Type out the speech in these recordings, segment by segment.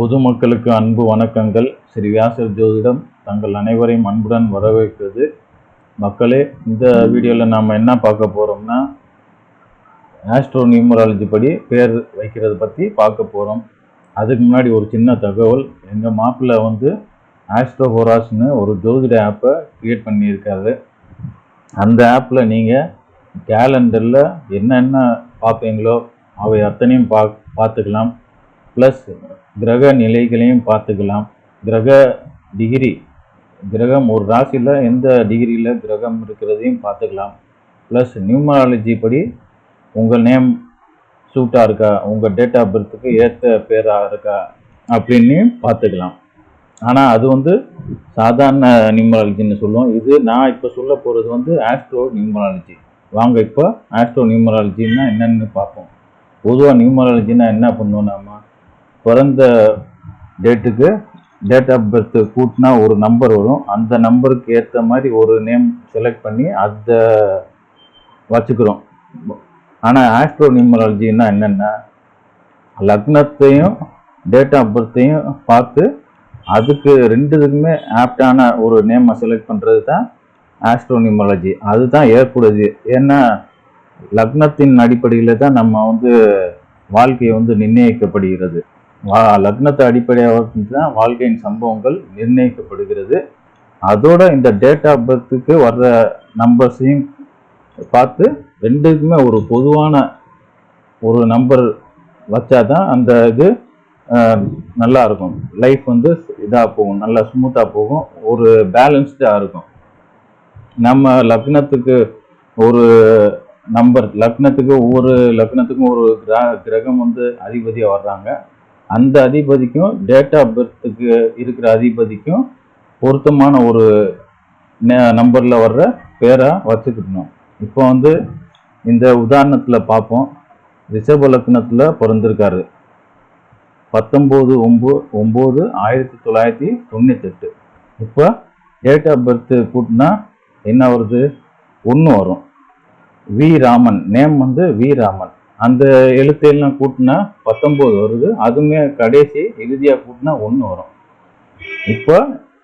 பொதுமக்களுக்கு அன்பு வணக்கங்கள். ஸ்ரீ வியாசர் ஜோதிடம் தங்கள் அனைவரையும் அன்புடன் வரவேற்கிறது. மக்களே, இந்த வீடியோவில் நாம் என்ன பார்க்க போகிறோம்னா, ஆஸ்ட்ரோ நியூமராலஜி படி பேர் வைக்கிறது பற்றி பார்க்க போகிறோம். அதுக்கு முன்னாடி ஒரு சின்ன தகவல். எங்கள் மாப்பிள்ளை ஆஸ்ட்ரோ ஹோராஸ்னு ஒரு ஜோதிட ஆப்பை க்ரியேட் பண்ணியிருக்காரு. அந்த ஆப்பில் நீங்கள் கேலண்டரில் என்னென்ன பார்ப்பீங்களோ அவை அத்தனையும் பார்த்துக்கலாம். ப்ளஸ் கிரக நிலைகளையும் பார்த்துக்கலாம். கிரக டிகிரி, கிரகம் ஒரு ராசியில் எந்த டிகிரியில் கிரகம் இருக்கிறதையும் பார்த்துக்கலாம். ப்ளஸ் நியூமராலஜி படி உங்கள் நேம் சூட்டாக இருக்கா, உங்கள் டேட் ஆஃப் பர்த்துக்கு ஏற்ற பேராக இருக்கா அப்படின்னு பார்த்துக்கலாம். ஆனால் அது சாதாரண நியூமராலஜின்னு சொல்லுவோம். இது நான் இப்போ சொல்ல போகிறது ஆஸ்ட்ரோ நியூமராலஜி. வாங்க இப்போ ஆஸ்ட்ரோ நியூமராலஜின்னா என்னென்னு பார்ப்போம். பொதுவாக நியூமராலஜின்னா என்ன பண்ணுவோம், நாம பிறந்த டேட்டுக்கு டேட் ஆஃப் பர்த் கூட்டினா ஒரு நம்பர் வரும். அந்த நம்பருக்கு ஏற்ற மாதிரி ஒரு நேம் செலக்ட் பண்ணி அதை வச்சுக்கிறோம். ஆனால் ஆஸ்ட்ரோ நியூமராலஜின்னா என்னென்னா, லக்னத்தையும் டேட் ஆஃப் பர்த்தையும் பார்த்து அதுக்கு ரெண்டுத்துக்குமே ஆப்டான ஒரு நேமை செலக்ட் பண்ணுறது தான் ஆஸ்ட்ரோ நியூமராலஜி. அதுதான் ஏற்புடையது. ஏன்னா லக்னத்தின் அடிப்படையில் தான் நம்ம வாழ்க்கையை நிர்ணயிக்கப்படுகிறது. லக்னத்தை அடிப்படையாக தான் வாழ்க்கையின் சம்பவங்கள் நிர்ணயிக்கப்படுகிறது. அதோட இந்த டேட் ஆஃப் பர்த்துக்கு வர்ற நம்பர்ஸையும் பார்த்து ரெண்டுக்குமே ஒரு பொதுவான ஒரு நம்பர் வச்சாதான் அந்த இது நல்லா இருக்கும். லைஃப் இதாக போகும், நல்லா ஸ்மூத்தாக போகும், ஒரு பேலன்ஸ்டாக இருக்கும். நம்ம லக்னத்துக்கு ஒரு நம்பர், லக்னத்துக்கு ஒவ்வொரு லக்னத்துக்கும் ஒரு கிரகம் அதிபதியாக வர்றாங்க. அந்த அதிபதிக்கும் டேட் ஆஃப் பர்த்துக்கு இருக்கிற அதிபதிக்கும் பொருத்தமான ஒரு நம்பரில் வர்ற பேராக வச்சுக்கிட்டணும். இப்போ இந்த உதாரணத்தில் பார்ப்போம். ரிஷப லக்னத்தில் பிறந்திருக்காரு. 19/9/1998. இப்போ டேட் ஆஃப் பர்த் கூட்டினா என்ன வருது? 1 வரும். V Raman, name V Raman. அந்த எழுத்தையெல்லாம் கூட்டினா 19 வருது. அதுவுமே கடைசி இறுதியாக கூட்டினா 1 வரும். இப்போ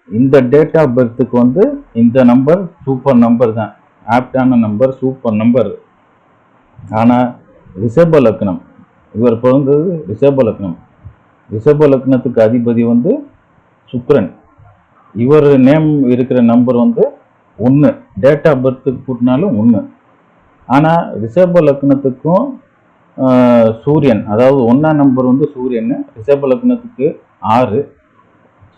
இந்த டேட் ஆஃப் பர்த்துக்கு இந்த நம்பர் சூப்பர் நம்பர் தான், ஆப்டான நம்பர், சூப்பர் நம்பர். ஆனால் ரிஷப லக்னம், இவர் பிறந்தது ரிஷப லக்னம். ரிஷப லக்னத்துக்கு அதிபதி சுக்கிரன். இவர் நேம் இருக்கிற நம்பர் 1. டேட் ஆஃப் பர்த்துக்கு கூட்டினாலும் 1. ஆனால் ரிஷப லக்னத்துக்கும் சூரியன், அதாவது 1ஆம் நம்பர் சூரியன், ரிஷப லக்னத்துக்கு 6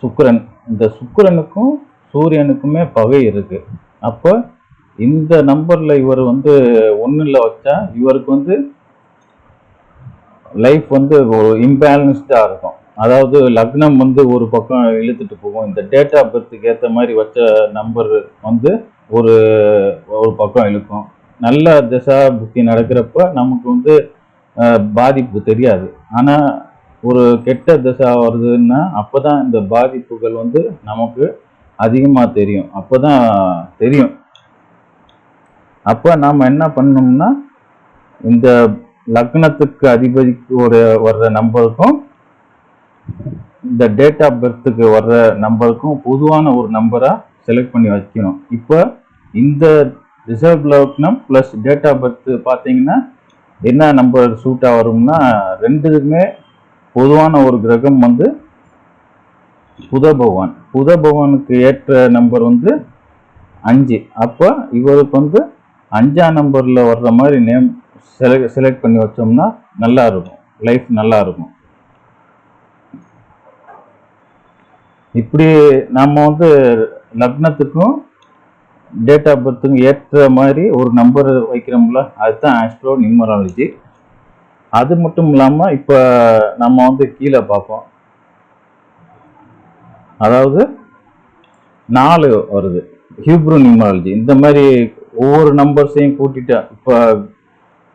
சுக்கிரன். இந்த சுக்கிரனுக்கும் சூரியனுக்குமே பகை இருக்கு. அப்போ இந்த நம்பர்ல இவர் 1ல் வச்சா இவருக்கு லைஃப் ஒரு இம்பேலன்ஸ்டா இருக்கும். அதாவது லக்னம் ஒரு பக்கம் இழுத்துட்டு போகும். இந்த டேட் ஆஃப் பர்த்துக்கு ஏற்ற மாதிரி வச்ச நம்பர் ஒரு ஒரு பக்கம் இழுக்கும். நல்ல திசா புத்தி நடக்கிறப்ப நமக்கு பாதிப்பு தெரியாது. ஆனால் ஒரு கெட்ட திசா வருதுன்னா அப்போதான் இந்த பாதிப்புகள் நமக்கு அதிகமாக தெரியும். அப்போதான் தெரியும். அப்போ நாம் என்ன பண்ணோம்னா, இந்த லக்னத்துக்கு அதிபதிக்கு வர்ற நம்பருக்கும் இந்த டேட் ஆஃப் பர்த்துக்கு வர்ற நம்பருக்கும் பொதுவான ஒரு நம்பராக செலக்ட் பண்ணி வைக்கணும். இப்போ இந்த ரிஷப் லக்னம் ப்ளஸ் டேட் ஆஃப் பர்த் பார்த்தீங்கன்னா என்ன நம்பர் சூட்டாக வரும்னா, ரெண்டுக்குமே பொதுவான ஒரு கிரகம் புத பகவான். புத பகவானுக்கு ஏற்ற நம்பர் 5. அப்போ இவருக்கு 5ஆம் நம்பரில் வர்ற மாதிரி நேம் செலக்ட் பண்ணி வச்சோம்னா நல்லா இருக்கும், லைஃப் நல்லா இருக்கும். இப்படி நம்ம லக்னத்துக்கும் டேட் ஆஃப் பர்த்துக்கும் ஏற்ற மாதிரி ஒரு நம்பர் வைக்கிறோம்ல, அதுதான் ஆஸ்ட்ரோ நியூமராலஜி. அது மட்டும் இல்லாமல் இப்போ நம்ம கீழே பார்ப்போம். அதாவது 4 வருது ஹீப்ரு நியூமராலஜி. இந்த மாதிரி ஒவ்வொரு நம்பர்ஸையும் கூட்டிட்டா இப்போ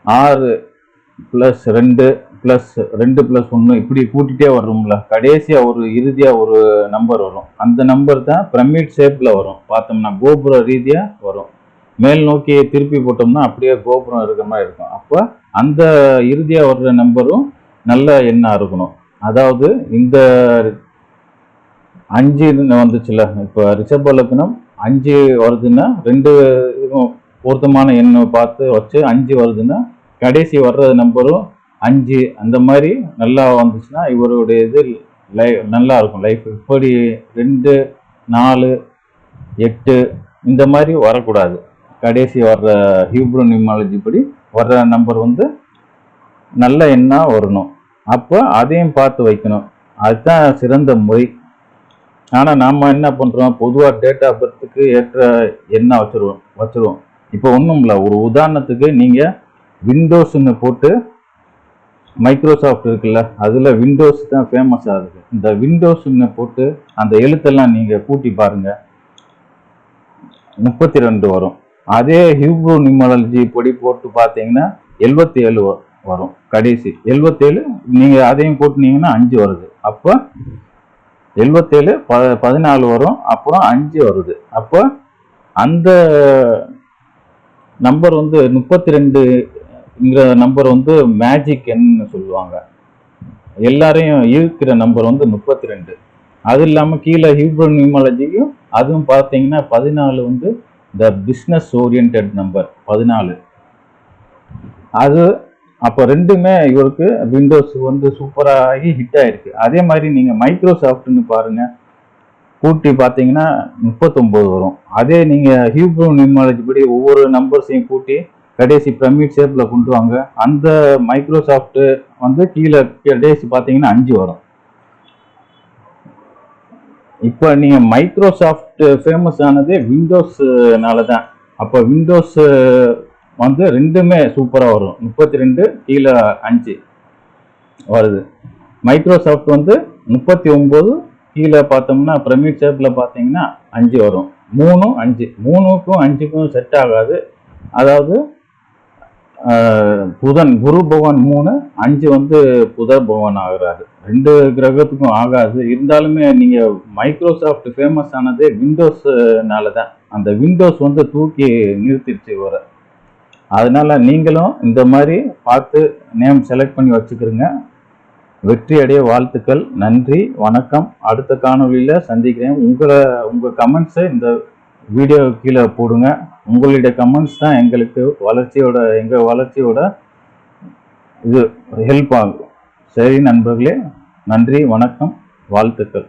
6 + 2 + 2 + 1 இப்படி கூட்டிகிட்டே வரும்ல, கடைசியாக ஒரு இறுதியாக ஒரு நம்பர் வரும். அந்த நம்பர் தான் பிரமிட் ஷேப்பில் வரும். பார்த்தோம்னா கோபுர ரீதியாக வரும். மேல் நோக்கி திருப்பி போட்டோம்னா அப்படியே கோபுரம் இருக்கிற மாதிரி இருக்கும். அப்போ அந்த இறுதியாக வர்ற நம்பரும் நல்ல எண்ணாக இருக்கணும். அதாவது இந்த 5 வந்துச்சுல, இப்போ ரிஷப லக்னம் 5 வருதுன்னா 2 பொருத்தமான எண்ணை பார்த்து வச்சு 5 வருதுன்னா கடைசி வர்ற நம்பரும் 5 அந்த மாதிரி நல்லா வந்துச்சுன்னா இவருடைய இது நல்லா இருக்கும் லைஃப். இப்படி 2, 4, 8 இந்த மாதிரி வரக்கூடாது. கடைசி வர்ற ஹீப்ரு நியூமாலஜி படி வர்ற நம்பர் வந்து நல்ல எண்ணா வரணும். அப்போ அதையும் பார்த்து வைக்கணும். அதுதான் சிறந்த முறை. ஆனால் நாம் என்ன பண்ணுறோம், பொதுவாக டேட் ஆஃப் பர்த்துக்கு ஏற்ற எண்ணா வச்சுருவோம். இப்போ ஒன்றும் இல்லை, ஒரு உதாரணத்துக்கு நீங்கள் விண்டோஸ்ன்னு போட்டு மைக்ரோசாஃப்ட் இருக்குல்ல, அதில் விண்டோஸ் தான் ஃபேமஸாக இருக்குது. இந்த விண்டோஸ்ன்னு போட்டு அந்த எழுத்தெல்லாம் நீங்கள் கூட்டி பாருங்கள், 32 வரும். அதே ஹீப்ரு நியூமராலஜி படி போட்டு பார்த்தீங்கன்னா 77 வரும். கடைசி 77 நீங்கள் அதையும் கூட்டினீங்கன்னா 5 வருது. அப்போ 77 14 வரும், அப்புறம் 5 வருது. அப்போ அந்த நம்பர் வந்து 32ங்கிற நம்பர் வந்து மேஜிக் எண்ணு சொல்லுவாங்க. எல்லாரையும் ஈர்க்கிற நம்பர் வந்து 32. அது இல்லாமல் கீழே ஹீப்ரு நியூமராலஜிக்கும் அதுவும் பார்த்தீங்கன்னா 14 வந்து த பிஸ்னஸ் ஓரியன்ட் நம்பர் 14. அது அப்போ ரெண்டுமே இவருக்கு விண்டோஸ் வந்து சூப்பராகி ஹிட் ஆயிருக்கு. அதே மாதிரி நீங்கள் மைக்ரோசாஃப்ட்னு பாருங்கள், கூட்டி பார்த்தீங்கன்னா 39 வரும். அதே நீங்கள் ஹீப்ரு நியூமராலஜி படி ஒவ்வொரு நம்பர்ஸையும் கூட்டி கடைசி பிரமிட் ஷேப்பில் கொண்டு வாங்க, அந்த மைக்ரோசாஃப்ட் வந்து கீழே கடைசி பார்த்தீங்கன்னா 5 வரும். இப்போ நீங்கள் மைக்ரோசாஃப்ட் ஃபேமஸ் ஆனதே விண்டோஸ்னால தான். அப்போ விண்டோஸ் வந்து ரெண்டுமே சூப்பராக வரும். 32 கீழே 5 வருது. மைக்ரோசாஃப்ட் வந்து 39 கீழே பார்த்தோம்னா பிரமிட் ஷேப்பில் பார்த்தீங்கன்னா 5 வரும். 3, 5 3க்கும் 5க்கும் செட் ஆகாது. அதாவது புதன் குரு பகவான் 3, 5 வந்து புத பகவான் ஆகிறாரு. 2 கிரகத்துக்கும் ஆகாது. இருந்தாலுமே நீங்கள் மைக்ரோசாஃப்ட் ஃபேமஸ் ஆனதே விண்டோஸ்னால தான். அந்த விண்டோஸ் வந்து தூக்கி நிறுத்திடுச்சு வர. அதனால நீங்களும் இந்த மாதிரி பார்த்து நேம் செலக்ட் பண்ணி வச்சுக்கிறீங்க. வெற்றி அடைய வாழ்த்துக்கள். நன்றி, வணக்கம். அடுத்த காணொலியில் சந்திக்கிறேன். உங்கள் கமெண்ட்ஸை இந்த வீடியோ கீழே போடுங்க. உங்களுடைய கமெண்ட்ஸ் தான் எங்கள் வளர்ச்சியோட இது ஹெல்ப் ஆகும். சரி நண்பர்களே, நன்றி, வணக்கம், வாழ்த்துக்கள்.